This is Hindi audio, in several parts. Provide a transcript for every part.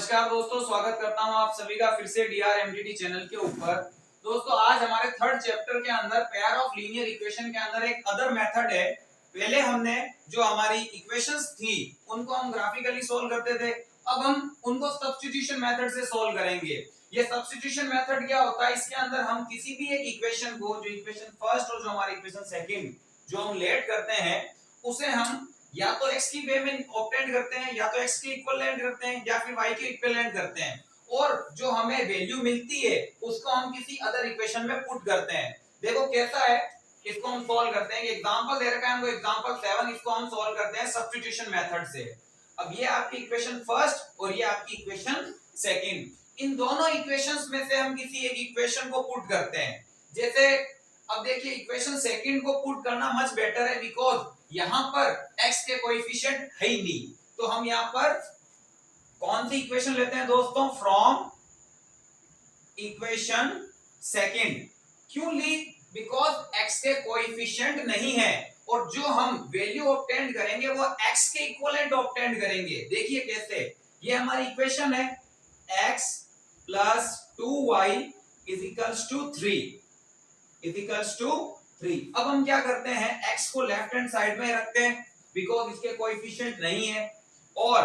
नमस्कार दोस्तों, स्वागत करता हूं आप सभी का फिर से DRMDT चैनल के ऊपर। दोस्तों आज हमारे थर्ड चैप्टर के अंदर पेयर ऑफ लीनियर इक्वेशन के अंदर एक अदर मेथड है। पहले हमने जो हमारी इक्वेशंस थी उनको हम ग्राफिकली सोल्व करते थे, अब हम उनको सब्स्टिट्यूशन मेथड से सोल्व करेंगे। ये सब्स्टिट्यूशन मेथड क्या होता है, इसके अंदर हम किसी भी एक इक्वेशन को, जो इक्वेशन फर्स्ट और जो हमारी इक्वेशन सेकंड जो हम लेट करते हैं, उसे हम या तो x की वे में ऑब्टेंड करते हैं, या तो x के इक्विवेलेंट करते हैं, या फिर y के इक्विवेलेंट करते हैं, और जो हमें वैल्यू मिलती है उसको हम किसी अदर इक्वेशन में पुट करते हैं। देखो कैसा है, इसको हम सॉल्व करते हैं। एग्जांपल दे रखा है हमको, एग्जांपल 7, इसको हम सॉल्व करते हैं सब्स्टिट्यूशन मेथड से। अब ये आपकी इक्वेशन फर्स्ट और ये आपकी इक्वेशन सेकंड, इन दोनों इक्वेशंस में से हम किसी एक इक्वेशन को पुट करते हैं। जैसे अब देखिए इक्वेशन सेकंड को पुट करना मच बेटर है, बिकॉज यहां पर x के कोएफिशिएंट है ही नहीं। तो हम यहां पर कौन सी इक्वेशन लेते हैं दोस्तों, फ्रॉम इक्वेशन सेकंड। क्यों ली, बिकॉज x के कोएफिशिएंट नहीं है, और जो हम वैल्यू ऑब्टेंड करेंगे वो x के इक्विवेलेंट ऑब्टेंड करेंगे। देखिए कैसे, ये हमारी इक्वेशन है x plus 2y is equals to 3 अब हम क्या करते हैं, x को लेफ्ट हैंड साइड में रखते हैं बिकॉज इसके कोएफिशिएंट नहीं है, और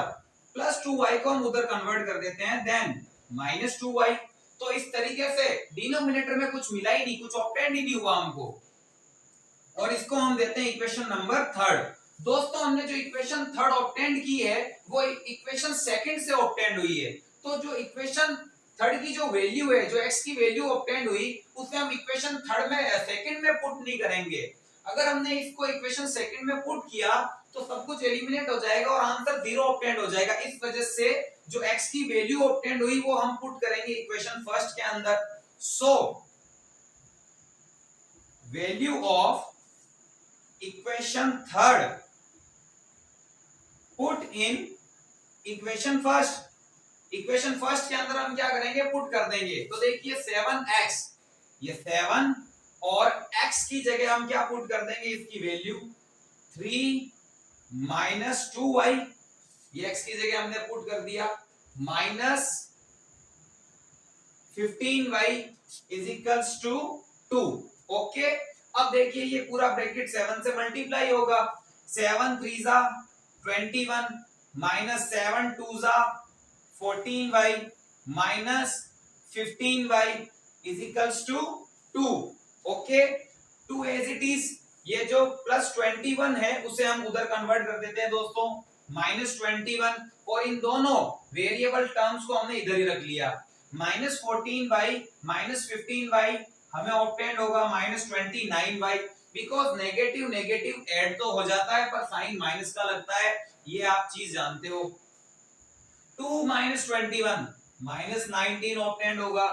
प्लस 2y को हम उधर कन्वर्ट कर देते हैं, देन माइनस 2y। तो इस तरीके से डिनोमिनेटर में कुछ मिला ही नहीं, कुछ ऑब्टेंड ही नहीं हुआ हमको, और इसको हम देते हैं इक्वेशन नंबर थर्ड। दोस्तों हमने जो इक्वेशन थर्ड ऑब्टेंड की है वो इक्वेशन सेकंड से ऑब्टेंड हुई है। तो जो इक्वेशन थर्ड की जो वैल्यू है, जो x की वैल्यू ऑब्टेंड हुई, उसे हम इक्वेशन थर्ड में सेकंड में पुट नहीं करेंगे। अगर हमने इसको इक्वेशन सेकंड में पुट किया तो सब कुछ एलिमिनेट हो जाएगा और आंसर 0 ऑब्टेंड हो जाएगा। इस वजह से जो x की वैल्यू ऑब्टेंड हुई वो हम पुट करेंगे इक्वेशन फर्स्ट के अंदर। So value of equation third put in equation first. Equation first के अंदर हम क्या करेंगे, पुट कर देंगे। तो देखिए 7x, ये 7 और x की जगह हम क्या पुट कर देंगे, इसकी वैल्यू 3 माइनस 2y, ये x की जगह हमने पुट कर दिया, minus 15y is equals to 2। Okay, अब देखिए ये पूरा ब्रैकेट 7 से मल्टीप्लाई होगा, 7 3 जा 21 माइनस 7 2 जा 14y minus 15y is equals to 2। Okay, 2 as it is. ये जो प्लस 21 है उसे हम उधर कन्वर्ट कर देते हैं दोस्तों, माइनस 21, और इन दोनों वेरिएबल टर्म्स को हमने इधर ही रख लिया। माइनस 14y माइनस 15y हमें ऑब्टेंड होगा minus 29y, because negative negative add तो हो जाता है पर साइन माइनस का लगता है, ये आप चीज जानते हो। 2 माइनस 21 माइनस 19 ऑब्टेंड होगा।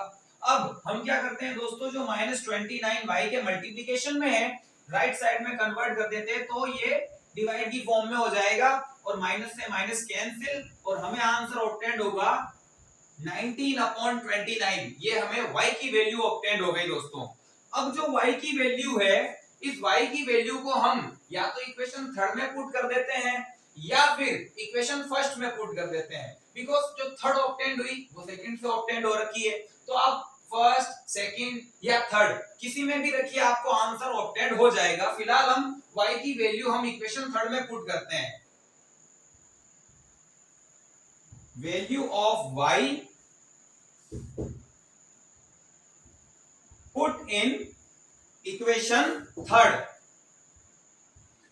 अब हम क्या करते हैं दोस्तों, जो माइनस 29 y के मल्टीप्लिकेशन में है, राइट साइड में कन्वर्ट कर देते हैं तो ये डिवाइड की फॉर्म में हो जाएगा, और माइनस से माइनस कैंसिल, और हमें आंसर ऑब्टेंड होगा 19/29। ये हमें y की वैल्यू ऑब्टेंड हो गई दोस्तों। अब जो y की वैल्यू है, इस y की वैल्यू को हम या तो इक्वेशन थर्ड में पुट कर देते हैं या फिर इक्वेशन फर्स्ट में पुट कर देते हैं, बिकॉज जो थर्ड ऑब्टेंड हुई वो सेकंड से ऑब्टेंड हो रखी है। तो आप फर्स्ट, सेकंड या थर्ड किसी में भी रखिए, आपको आंसर ऑब्टेंड हो जाएगा। फिलहाल हम y की वैल्यू हम इक्वेशन थर्ड में पुट करते हैं। Value of y put in equation third.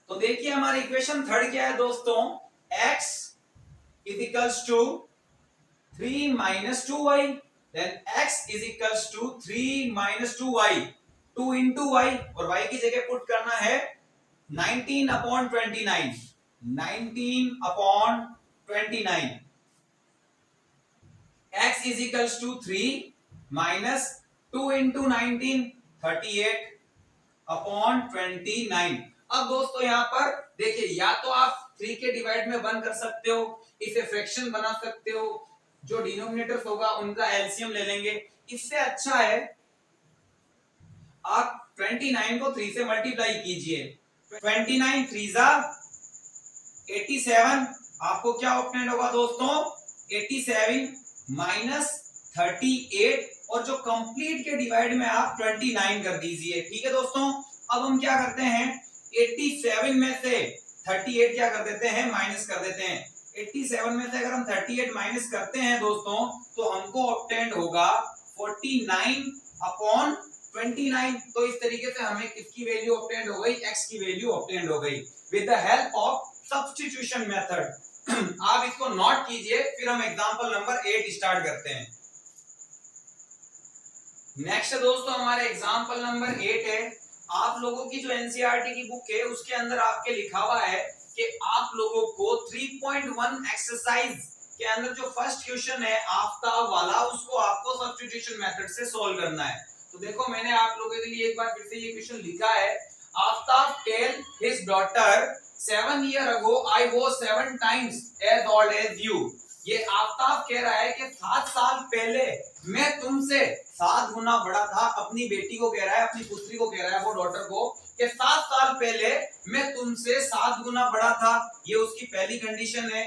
तो देखिए हमारी इक्वेशन थर्ड क्या है दोस्तों, x is equals to 3 minus 2y, then x is equals to 3 minus 2y, 2 into y, और y की जगह पुट करना है 19/29, 19/29। x is equals to 3 minus 2 into 19, 38/29। अब दोस्तों यहाँ पर देखिए, या तो आप 3 के डिवाइड में 1 कर सकते हो, इसे फ्रैक्शन बना सकते हो, जो डिनोमिनेटर्स होगा उनका एलसीएम ले लेंगे। इससे अच्छा है आप 29 को 3 से मल्टीप्लाई कीजिए, 29 3 जा 87, आपको क्या ऑब्टेंड होगा दोस्तों, 87 -38 और जो कंप्लीट के डिवाइड में आप 29 कर दीजिए। ठीक है दोस्तों, अब हम क्या करते हैं 87 में से 38 क्या कर देते हैं माइनस कर देते हैं। 87 में से अगर हम 38 माइनस करते हैं दोस्तों तो हमको ऑब्टेंड होगा 49 अपॉन 29। तो इस तरीके से हमें किसकी वैल्यू ऑब्टेंड हो गई, x की वैल्यू ऑब्टेंड हो गई with the help of substitution method. आप इसको नोट कीजिए, फिर हम एग्जांपल नंबर 8 स्टार्ट करते हैं। नेक्स्ट दोस्तों हमारे एग्जांपल नंबर 8 है। आप लोगों की जो एनसीईआरटी की बुक है उसके अंदर आपके लिखा हुआ है कि आप लोगों को 3.1 एक्सरसाइज के अंदर जो फर्स्ट क्वेश्चन है आफ्ताब वाला, उसको आपको सब्स्टिट्यूशन मेथड से सॉल्व करना है। तो देखो मैंने आप लोगों के लिए एक बार फिर से ये क्वेश्चन लिखा है। Aftab tell his daughter 7 years ago I was 7 times as old as you। ये आफ्ताब कह रहा है कि 7 साल पहले मैं तुमसे 7 गुना बड़ा था। अपनी बेटी को कह रहा है, अपनी पुत्री को कह रहा है, वो डॉटर को, कि 7 साल पहले मैं तुमसे 7 गुना बड़ा था। ये उसकी पहली कंडीशन है।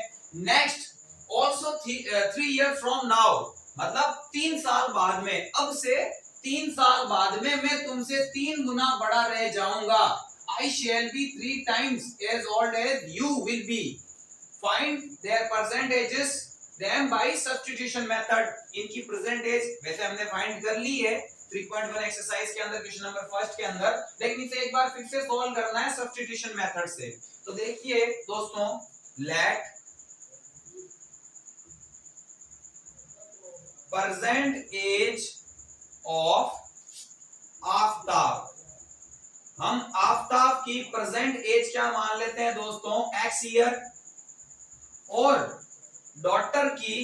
Next also 3 years from now, मतलब 3 साल बाद में, अब से 3 साल बाद में मैं तुमसे 3 गुना बड़ा रह जाऊंगा। I shall be 3 times as old as you will be। Find their percentages them by substitution method। इनकी परसेंटेज वैसे हमने फाइंड कर ली है 3.1 एक्सरसाइज के अंदर क्वेश्चन नंबर फर्स्ट के अंदर, लेकिन इसे एक बार फिर से सॉल्व करना है सब्स्टिट्यूशन मेथड से। तो देखिए दोस्तों, let present age of Aftab, हम आफ्ताब की प्रेजेंट एज क्या मान लेते हैं दोस्तों x ईयर, और डॉटर की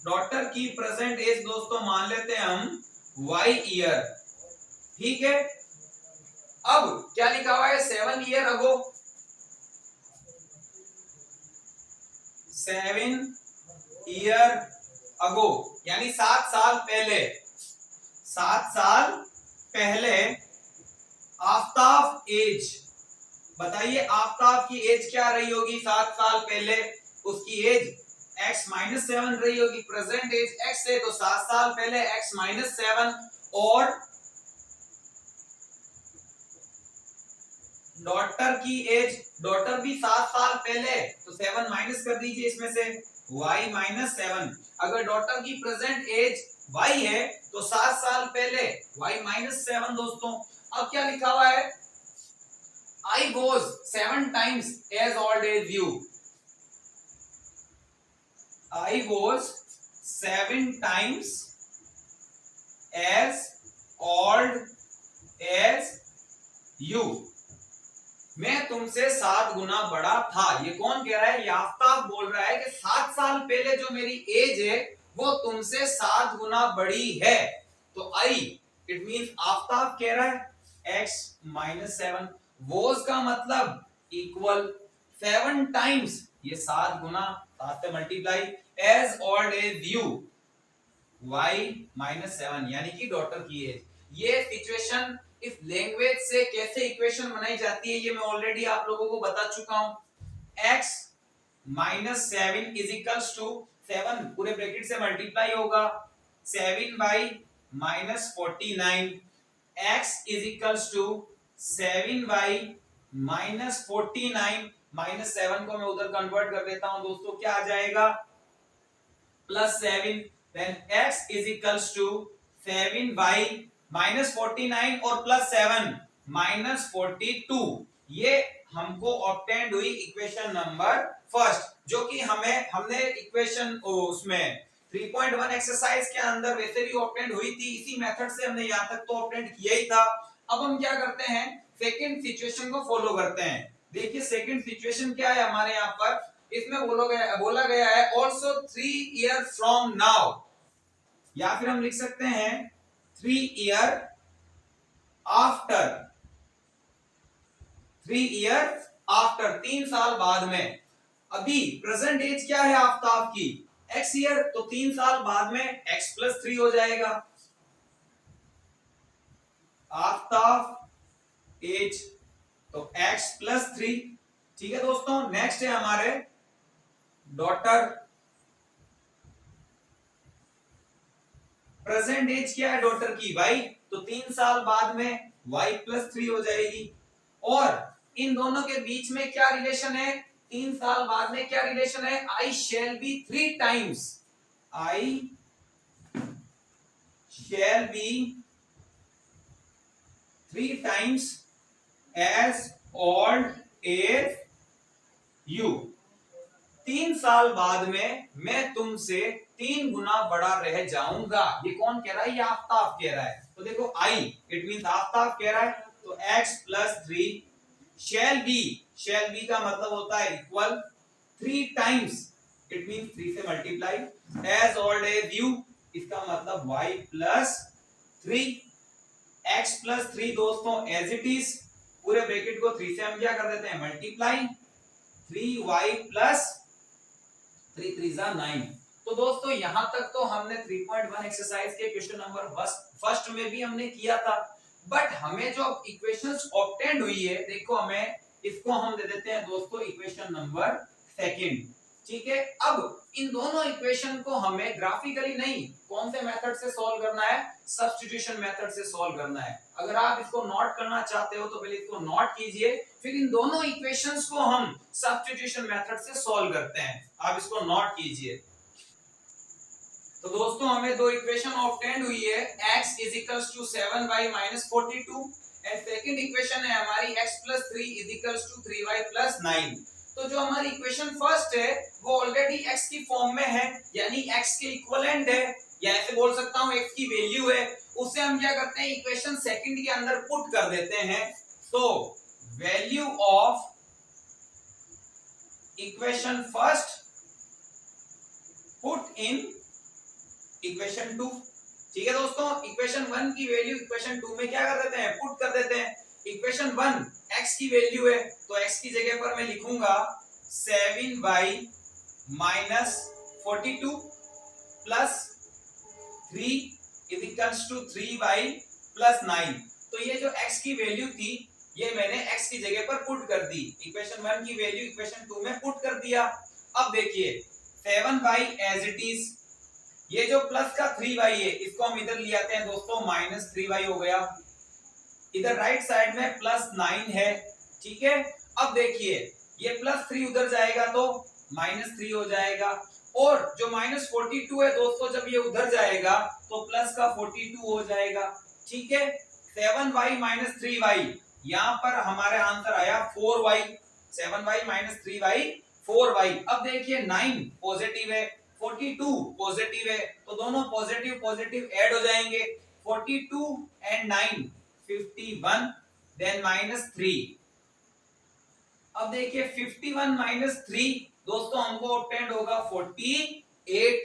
डॉटर की प्रेजेंट एज दोस्तों मान लेते हैं हम y ईयर। ठीक है, अब क्या लिखा हुआ है 7 years ago, 7 years ago यानी 7 साल पहले, 7 साल पहले आफ्ताब एज, बताइए आफ्ताब की एज क्या रही होगी 7 साल पहले, उसकी एज x - 7 रही होगी। प्रेजेंट एज x है तो 7 साल पहले x - 7, और डॉटर की एज, डॉटर भी 7 साल पहले, तो 7 माइनस कर दीजिए इसमें से y - 7। अगर डॉटर की प्रेजेंट एज y है तो 7 साल पहले y - 7 दोस्तों। अब क्या लिखा हुआ है I was 7 times as old as you। I was 7 times as old as you। मैं तुमसे 7 गुना बड़ा था। ये कौन कह रहा है, आफ्ताब बोल रहा है कि 7 साल पहले जो मेरी एज है वो तुमसे 7 गुना बड़ी है। तो I, इट मींस आफ्ताब कह रहा है x - 7, वोज का मतलब इक्वल, 7 टाइम्स ये 7 गुना, 7 से multiply, as old as you y - 7 यानी कि डॉटर की एज। ये सिचुएशन इस लैंग्वेज से कैसे इक्वेशन बनाई जाती है ये मैं ऑलरेडी आप लोगों को बता चुका हूं। x - 7 इज इक्वल्स टू 7 पूरे ब्रैकेट से मल्टीप्लाई होगा 7 by -49, x is equals to 7 by -49, -7 को मैं उधर कन्वर्ट कर देता हूं दोस्तों, क्या आ जाएगा +7, then x is equals to 7 by -49 और +7 -42। ये हमको ऑब्टेन्ड हुई इक्वेशन नंबर फर्स्ट, जो कि हमने इक्वेशन उसमें 3.1 एक्सरसाइज के अंदर वैसे भी ऑब्टेन्ड हुई थी। इसी मेथड से हमने यहां तक तो ऑब्टेन्ड किया ही था। अब हम क्या करते हैं, सेकंड सिचुएशन को फॉलो करते हैं। देखिए सेकंड सिचुएशन क्या है हमारे यहाँ पर, इसमें बोला गया है ऑल्सो 3 years फ्रॉम नाउ, या फिर हम लिख सकते हैं 3 years आफ्टर, 3 years आफ्टर, 3 साल बाद में। अभी प्रेजेंट एज क्या है आफ्ताब की x ईयर, तो 3 साल बाद में x + 3 हो जाएगा आफ्ताब एज, तो x + 3। ठीक है दोस्तों, नेक्स्ट है हमारे डॉटर, प्रेजेंट एज क्या है डॉटर की y, तो 3 साल बाद में y+3 हो जाएगी। और इन दोनों के बीच में क्या रिलेशन है, 3 साल बाद में क्या रिलेशन है, I shall be 3 times, I shall be 3 times as old as you। 3 साल बाद में मैं तुमसे 3 गुना बड़ा रह जाऊंगा। ये कौन कह रहा है, ये आफ्ताब कह रहा है। तो देखो I, इट मींस आफ्ताब कह रहा है, तो x+3 shall be का मतलब होता है इक्वल 3 टाइम्स, इट मींस 3 से multiply, as old as you, इसका मतलब y+3, x+3 दोस्तों एज इट इज, पूरे ब्रैकेट को 3 से हम क्या कर देते हैं मल्टीप्लाई, 3y+3 3 9। तो दोस्तों यहां तक तो हमने 3.1 एक्सरसाइज के क्वेश्चन नंबर फर्स्ट में भी हमने किया था। बट हमें जो इक्वेशंस ऑब्टेंड हुई है, देखो हमें इसको हम दे देते हैं दोस्तों इक्वेशन नंबर सेकंड। ठीक है, अब इन दोनों इक्वेशन को हमें ग्राफिकली नहीं, कौन से मेथड से सॉल्व करना है, सब्स्टिट्यूशन मेथड से सॉल्व करना है। अगर आप इसको नोट करना चाहते हो तो पहले इसको नोट कीजिए, फिर इन दोनों इक्वेशंस को हम सब्स्टिट्यूशन मेथड से सॉल्व करते हैं। आप इसको नोट कीजिए। तो दोस्तों हमें दो इक्वेशन ऑब्टेंड हुई है, x is equals to 7y minus 42 and second equation है हमारी x+3 is equals to 3y+9। तो जो हमारी इक्वेशन फर्स्ट है वो ऑलरेडी x की फॉर्म में है, यानी x के इक्विवेलेंट है, या ऐसे बोल सकता हूं x की वैल्यू है। उसे हम क्या करते हैं, इक्वेशन सेकंड के अंदर पुट कर देते हैं। तो value of equation first put in equation 2। ठीक है दोस्तों, इक्वेशन 1 की वैल्यू इक्वेशन 2 में क्या कर देते हैं, पुट कर देते हैं। इक्वेशन 1 x की वैल्यू है, तो x की जगह पर मैं लिखूंगा 7y minus 42 plus 3 is equals to 3y+9। तो ये जो x की वैल्यू थी ये मैंने x की जगह पर पुट कर दी, इक्वेशन 1 की वैल्यू इक्वेशन 2 में पुट कर दिया। अब देखिए 7y एज इट इज, ये जो प्लस का 3y है इसको हम इधर ले आते हैं दोस्तों, -3y हो गया। इधर राइट साइड में +9 है। ठीक है, अब देखिए ये +3 उधर जाएगा तो -3 हो जाएगा, और जो -42 है दोस्तों जब ये उधर जाएगा तो प्लस का 42 हो जाएगा। ठीक है, 7y माइनस 3y, यहां पर हमारा आंसर आया 4y, 7y minus 3y 4y। अब देखिए 9 पॉजिटिव है, 42 पॉजिटिव है, तो दोनों पॉजिटिव पॉजिटिव ऐड हो जाएंगे, 42 एंड 9 51, देन -3। अब देखिए 51 -3 दोस्तों हमको ऑब्टेंड होगा 48,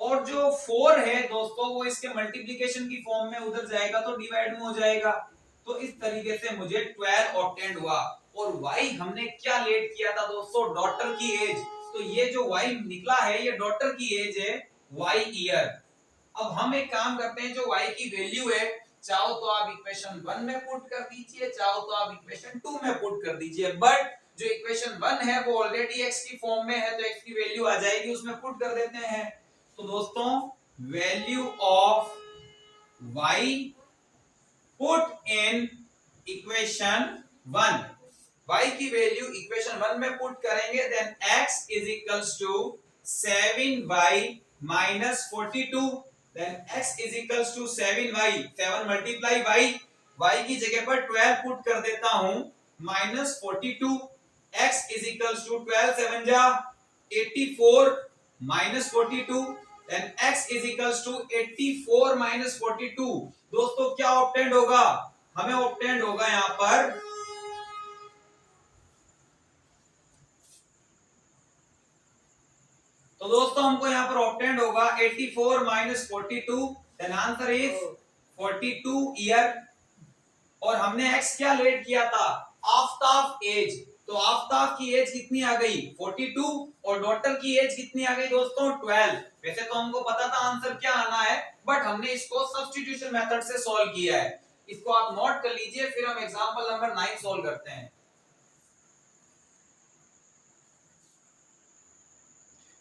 और जो 4 है दोस्तों वो इसके मल्टीप्लिकेशन की फॉर्म में उधर जाएगा तो डिवाइड में हो जाएगा। तो इस तरीके से मुझे 12 ऑब्टेंड हुआ। और y हमने क्या लेट किया था दोस्तों, डॉटर की एज। तो ये जो y निकला है ये डॉटर की एज है, y ईयर। अब हम एक काम करते हैं, जो y की वैल्यू है चाहो तो आप इक्वेशन 1 में पुट कर दीजिए, चाहो तो आप इक्वेशन 2 में पुट कर दीजिए, बट जो इक्वेशन 1 है वो ऑलरेडी x की फॉर्म में है तो x की वैल्यू आ जाएगी, उसमें पुट कर देते हैं। तो दोस्तों value of y put in equation 1, y की वैल्यू इक्वेशन 1 में पुट करेंगे, then x is equals to 7y minus 42, then x is equals to 7y, 7 multiply y की जगह पर 12 पुट कर देता हूं, minus 42, x is equals to 12 7 जा 84 minus 42, then x is equals to 84 minus 42। दोस्तों क्या ऑब्टेंड होगा, हमें ऑब्टेंड होगा यहां पर तो दोस्तों हमको यहाँ पर ऑब्टेंड होगा 84 minus 42, then answer is 42 year. और हमने x क्या लेट किया था, आफ्ताब एज। तो आफ्ताब की एज कितनी आ गई 42, और डॉटर की एज कितनी आ गई दोस्तों 12। वैसे तो हमको पता था आंसर क्या आना है, बट हमने इसको सब्स्टिट्यूशन मेथड से सॉल्व किया है। इसको आप नोट कर लीजिए, फिर हम एग्जांपल नंबर 9 सॉल्व करते हैं।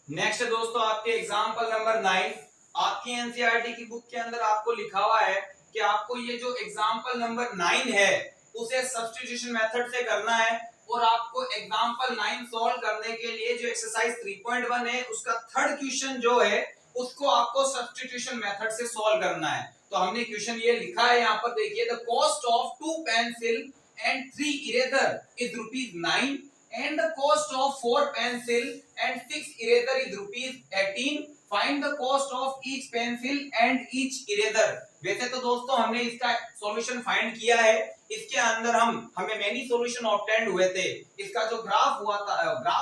नेक्स्ट दोस्तों आपके एग्जांपल नंबर 9, आपकी एनसीईआरटी की बुक के अंदर आपको लिखा हुआ है कि आपको ये जो एग्जांपल नंबर 9 है उसे सब्स्टिट्यूशन मेथड से करना है और आपको एग्जांपल 9 सॉल्व करने के लिए जो एक्सरसाइज 3.1 है उसका थर्ड क्वेश्चन जो है उसको आपको सब्स्टिट्यूशन मेथड से सॉल्व करना है। तो हमने क्वेश्चन ये लिखा है यहाँ पर देखिए, the cost of 2 pencil and 3 eraser is ₹9 and the cost of 4 pencil and 6 eraser is ₹18. Find the cost of each pencil and each eraser. वैसे तो दोस्तों हमने इसका सॉल्यूशन फाइंड किया है, इसके अंदर हमें मेनी सॉल्यूशन ऑब्टेन्ड हुए थे। इसका जो ग्राफ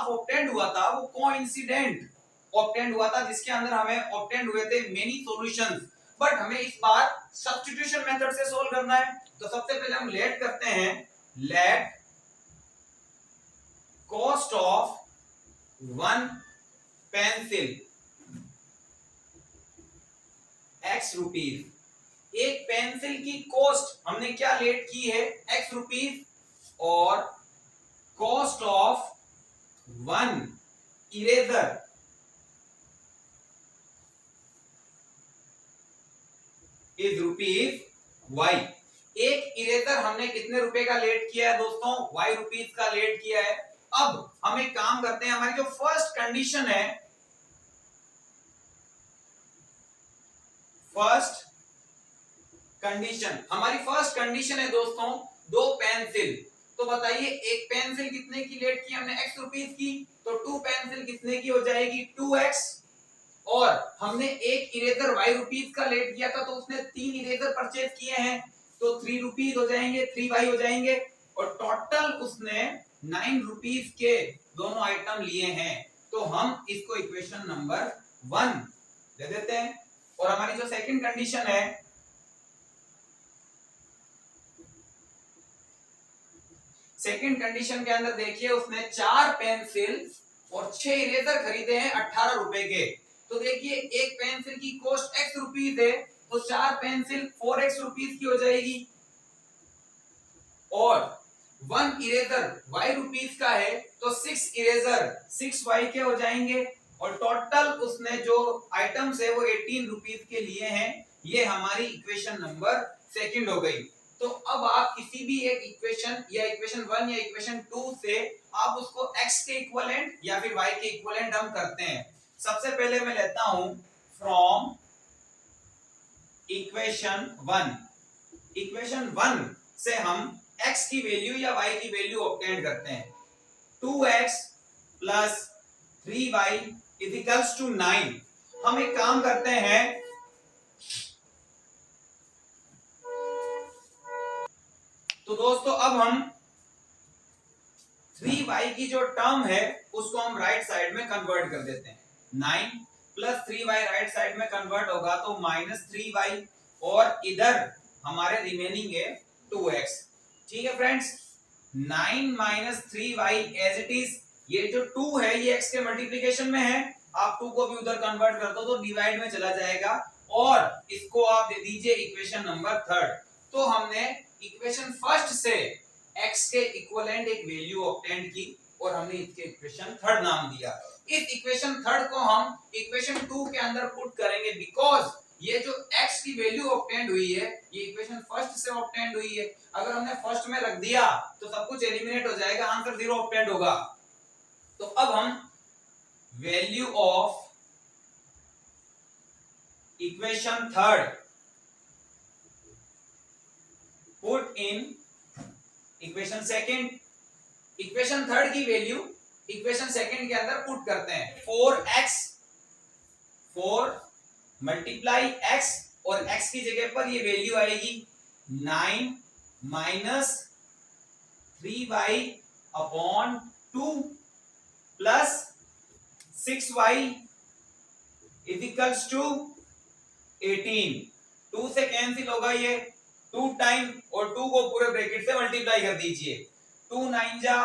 ऑब्टेन्ड हुआ था वो कोइंसिडेंट ऑब्टेन्ड हुआ था जिसके अंदर हमें ऑब्टेन्ड हुए थे मेनी सॉल्यूशंस, बट हमें इस बार सब्स्टिट्यूशन मेथड से सॉल्व करना है। तो सबसे पहले हम लेट करते हैं, let cost of 1 pencil x rupees. एक पेंसिल की कॉस्ट हमने क्या लेट की है, x रुपीज, और cost of 1 eraser is ₹y। एक इरेजर हमने कितने रुपए का लेट किया है दोस्तों, y रुपीज का लेट किया है। अब हम एक काम करते हैं, हमारी जो फर्स्ट कंडीशन है, हमारी फर्स्ट कंडीशन है दोस्तों 2 पेंसिल। तो बताइए एक पेंसिल कितने की लेट की हमने, x रुपीज की, तो 2 पेंसिल कितने की हो जाएगी, 2x। और हमने एक इरेजर y रुपीज का लेट किया था तो उसने 3 इरेजर परचेज किए हैं तो 3 रुपीज हो जाएंगे, 3y हो जाएंगे, और टोटल उसने 9 रुपीज के दोनों आइटम लिए हैं। तो हम इसको इक्वेशन नंबर 1 दे देते हैं। और हमारी जो सेकंड कंडीशन है, सेकंड कंडीशन के अंदर देखिए उसने 4 पेंसिल और 6 इरेजर खरीदे हैं 18 रुपए के। तो देखिए एक पेंसिल की कॉस्ट x रुपीज है तो 4 पेंसिल 4x रुपीज की हो जाएगी, और 1 इरेजर y रुपीज का है तो 6 इरेजर 6y के हो जाएंगे, और टोटल उसने जो आइटम्स है वो 18 रुपीज के लिए हैं। ये हमारी इक्वेशन नंबर सेकंड हो गई। तो अब आप किसी भी एक इक्वेशन या इक्वेशन 1 या इक्वेशन 2 से आप उसको x के इक्विवेलेंट या फिर y के इक्विवेलेंट हम करते हैं। सबसे पहले मैं लेता हूं फ्रॉम इक्वेशन 1 से हम x की वैल्यू या y की वैल्यू ऑब्टेन करते हैं। 2x plus 3y is equals to 9। हम एक काम करते हैं, तो दोस्तों अब हम 3y की जो टर्म है उसको हम राइट साइड में कन्वर्ट कर देते हैं। 9 प्लस 3y राइट साइड में कन्वर्ट होगा तो -3y, और इधर हमारे रिमेनिंग है 2x। ठीक है friends, 9 minus 3y as it is. ये जो 2 है ये x के मल्टीप्लिकेशन में है, आप 2 को भी उधर कन्वर्ट कर दो तो डिवाइड में चला जाएगा, और इसको आप दे दीजिए इक्वेशन नंबर 3। तो हमने इक्वेशन फर्स्ट से x के इक्विवेलेंट एक वैल्यू ऑब्टेन की और हमने इसके इक्वेशन 3 नाम दिया। इस इक्वेशन 3 को हम इक्वेशन 2 के अंदर पुट करेंगे, बिकॉज ये जो x की वैल्यू ऑब्टेन हुई है ये इक्वेशन फर्स्ट से ऑब्टेन हुई है। अगर हमने फर्स्ट में रख दिया तो सब कुछ एलिमिनेट हो जाएगा, आंसर 0 ऑब्टेन होगा। तो अब हम value of equation 3 put in equation second. Equation 3 की वैल्यू इक्वेशन सेकंड के अंदर पुट करते हैं। 4x 4 मल्टीप्लाई x, और x की जगह पर ये वैल्यू आएगी 9 minus 3y upon 2 plus 6y is equals to 18। 2 से कैंसिल होगा ये 2 टाइम, और 2 को पूरे ब्रैकेट से मल्टीप्लाई कर दीजिए। 2 9 जा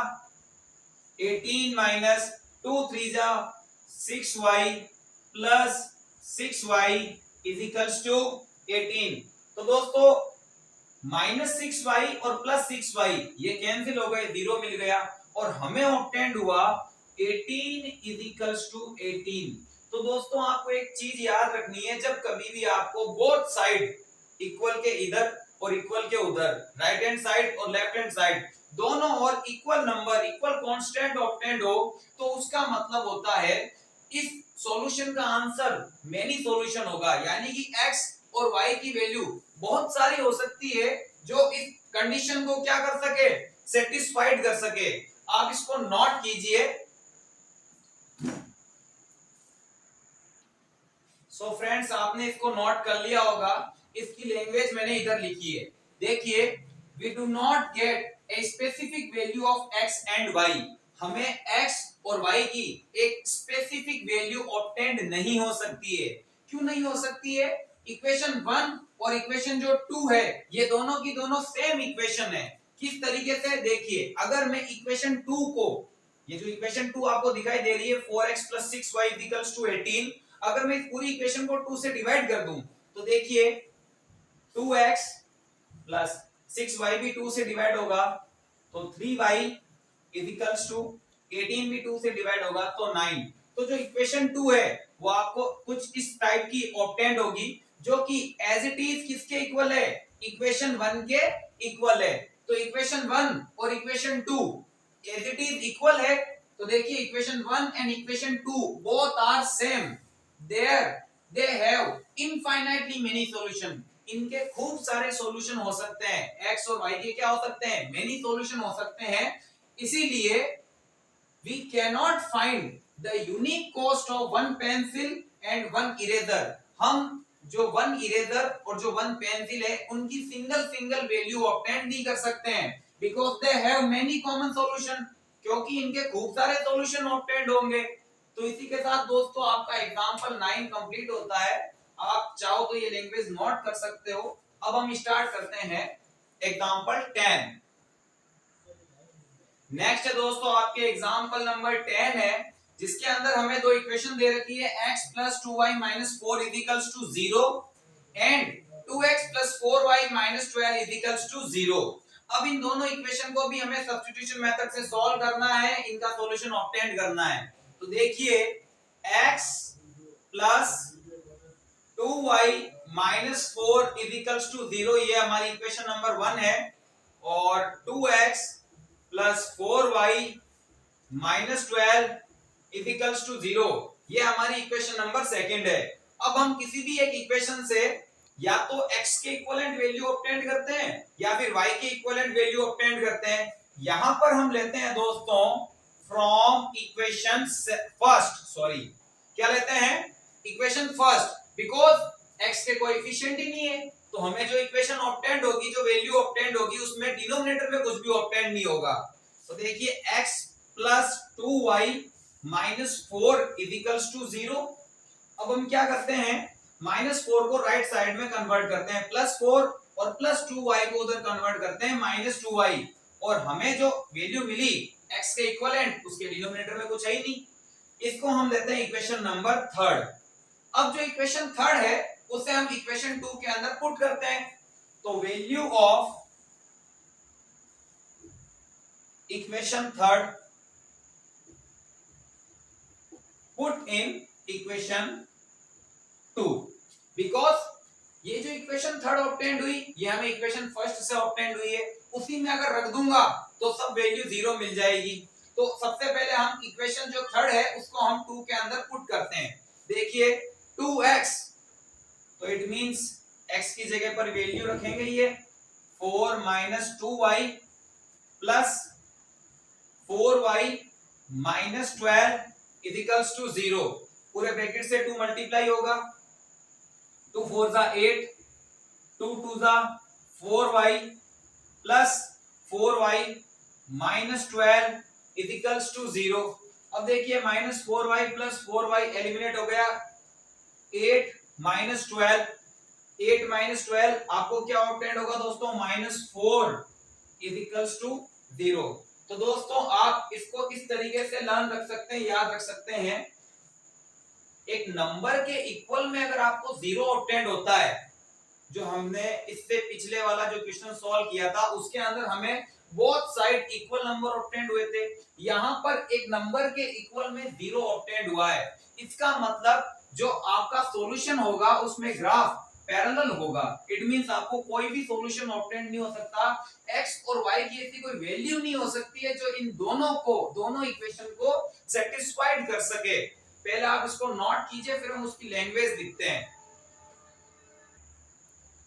18 माइनस 2 3 जा 6y plus 6y is equals to 18। तो दोस्तों -6y और +6y ये कैंसिल हो गए, 0 मिल गया, और हमें ऑब्टेन्ड हुआ 18 इज इक्वल्स टू 18। तो दोस्तों आपको एक चीज याद रखनी है, जब कभी भी आपको बोथ साइड इक्वल के इधर और इक्वल के उधर, राइट हैंड साइड और लेफ्ट हैंड साइड दोनों और equal number equal constant obtained हो, तो उसका मतलब होता है इस सॉल्यूशन का आंसर मेनी सॉल्यूशन होगा, यानी कि x और y की वैल्यू बहुत सारी हो सकती है जो इस कंडीशन को क्या कर सके, सेटिस्फाइड कर सके। आप इसको नोट कीजिए। सो फ्रेंड्स आपने इसको नोट कर लिया होगा, इसकी लैंग्वेज मैंने इधर लिखी है। देखिए, we do not get a specific value of x and y। हमें x और y की एक स्पेसिफिक वैल्यू ऑब्टेंड नहीं हो सकती है। क्यों नहीं हो सकती है? इक्वेशन 1 और इक्वेशन जो 2 है, ये दोनों की दोनों सेम इक्वेशन है। किस तरीके से? देखिए, अगर मैं इक्वेशन 2 को, ये जो इक्वेशन 2 आपको दिखाई दे रही है 4x + 6y = 18, अगर मैं इस पूरी इक्वेशन को 2 से डिवाइड कर दूं तो देखिए 2x + 6y भी 2 से डिवाइड होगा तो 3y = 18 भी 2 से डिवाइड होगा तो 9। तो जो इक्वेशन 2 है वो आपको कुछ इस टाइप की ऑब्टेंड होगी, जो कि एज इट इज किसके इक्वल है? इक्वेशन 1 के इक्वल है। तो इक्वेशन 1 और equation 2 as it is equal है। तो देखिए equation 1 and equation 2 both are same, there they have infinitely many solution. इनके खूब सारे सॉल्यूशन हो सकते हैं, x और y के क्या हो सकते हैं? मेनी सॉल्यूशन हो सकते हैं। इसीलिए we cannot find the unique cost of one pencil and one eraser। हम जो वन इरेजर और जो वन पेंसिल है उनकी सिंगल वैल्यू ऑब्टेन नहीं कर सकते हैं, because they have many common solution, क्योंकि इनके खूब सारे सॉल्यूशन ऑब्टेन होंगे। तो इसी के साथ दोस्तों आपका एग्जांपल 9 कंप्लीट होता है। आप चाहो तो ये लैंग्वेज नोट कर सकते हो। अब हम स्टार्ट करते हैं एग्जांपल 10। नेक्स्ट है दोस्तों आपके एग्जांपल नंबर 10 है, जिसके अंदर हमें दो इक्वेशन दे रखी है x + 2y - 4 = 0 and 2x + 4y - 12 = 0। अब इन दोनों इक्वेशन को भी हमें सब्स्टिट्यूशन मेथड से सॉल्व करना है, इनका सॉल्यूशन ऑब्टेन करना है। तो देखिए x + 2y - 4 = 0, ये हमारी इक्वेशन नंबर 1 है, और 2x + 4y - 12 = 0, ये हमारी इक्वेशन नंबर 2 है। अब हम किसी भी एक इक्वेशन से या तो x के इक्विवेलेंट वैल्यू ऑब्टेन करते हैं या फिर y के इक्विवेलेंट वैल्यू ऑब्टेन करते हैं। यहां पर हम लेते हैं दोस्तों फ्रॉम इक्वेशन फर्स्ट, सॉरी क्या लेते हैं? इक्वेशन फर्स्ट, बिकॉज x के कोएफिशिएंट ही नहीं है, तो हमें जो इक्वेशन ऑब्टेंड होगी, जो वैल्यू ऑब्टेंड होगी, उसमें डिनोमिनेटर में कुछ भी ऑब्टेंड नहीं होगा। तो देखिए x + 2y - 4 = 0। अब हम क्या करते हैं? -4 को राइट साइड में कन्वर्ट करते हैं, +4 और +2y को उधर कन्वर्ट करते हैं -2y, और हमें जो वैल्यू मिली x के इक्विवेलेंट, उसके डिनोमिनेटर में कुछ है ही नहीं। इसको हम लेते हैं इक्वेशन नंबर 3। अब जो इक्वेशन 3 है उसे हम इक्वेशन 2 के अंदर पुट करते हैं। तो value of equation 3 put in equation 2, because ये जो इक्वेशन 3 ऑब्टेंड हुई, ये हमें इक्वेशन फर्स्ट से ऑब्टेंड हुई है, उसी में अगर रख दूंगा तो सब वैल्यू 0 मिल जाएगी। तो सबसे पहले हम इक्वेशन जो 3 है उसको हम 2 के अंदर पुट करते हैं। देखिए 2x, तो इट मींस x की जगह पर वैल्यू रखेंगे ये 4 - 2y + 4y - 12 = 0। पूरे ब्रैकेट से 2 मल्टीप्लाई होगा, 2 4 * 8, 2 2 * 4y + 4y - 12 = 0। अब देखिए -4y + 4y एलिमिनेट हो गया, 8 - 12, 8 - 12 आपको क्या ऑब्टेंड होगा दोस्तों? -4 = 0। तो दोस्तों आप इसको इस तरीके से लर्न रख सकते हैं, याद रख सकते हैं। एक नंबर के इक्वल में अगर आपको 0 ऑब्टेंड होता है, जो हमने इससे पिछले वाला जो क्वेश्चन सॉल्व किया था उसके अंदर हमें both side equal number obtained हुए थे। यहां पर एक नंबर के इक्वल में 0 ऑब्टेंड हुआ है। इसका मतलब जो आपका सॉल्यूशन होगा उसमें ग्राफ पैरेलल होगा। इट मींस आपको कोई भी सॉल्यूशन ऑब्टेंड नहीं हो सकता, x और y की ऐसी कोई वैल्यू नहीं हो सकती है जो इन दोनों इक्वेशन को सेटिस्फाइड कर सके। पहले आप इसको नोट कीजिए, फिर हम उसकी लैंग्वेज लिखते हैं।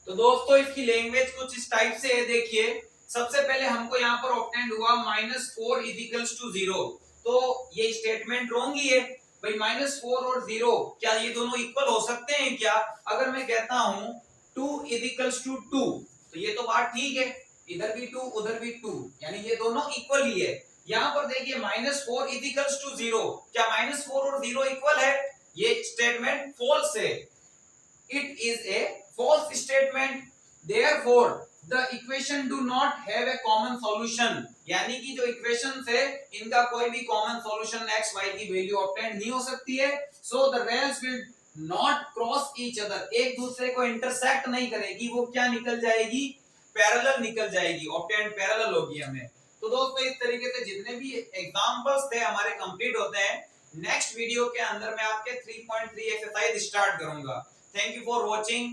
तो दोस्तों इसकी लैंग्वेज कुछ इस टाइप से है, देखिए। सबसे पहले हमको यहाँ पर ऑब्टेंड हुआ -4 इज इक्वल्स टू 0। तो ये स्टेटमेंट रॉन्ग ही है भाई। -4 और 0 क्या ये दोनों इक्वल हो सकते हैं क्या? अगर मैं कहता हूं 2 इज इक्वल्स टू 2 तो ये तो बात ठीक है, इधर भी 2 उधर भी 2, यानी ये दोनों इक्वल ही है। यहाँ पर देखिए -4 इज इक्वल्स टू 0, क्या -4 और 0 इक्वल है? ये स्टेटमेंट फॉल्स है। It is a false statement. Therefore, the equation do not have a common solution. यानी कि जो इक्वेशंस है इनका कोई भी कॉमन सॉल्यूशन x y की वैल्यू ऑब्टेन नहीं हो सकती है। So the rails will not cross each other. एक दूसरे को इंटरसेक्ट नहीं करेगी, वो क्या निकल जाएगी? पैरेलल निकल जाएगी, ऑब्टेन पैरेलल होगी हमें। तो दोस्तों इस तरीके से जितने भी एग्जांपल्स थे हमारे कंप्लीट होते हैं। नेक्स्ट वीडियो के अंदर मैं आपके 3.3 एक्सरसाइज स्टार्ट करूंगा। Thank you for watching.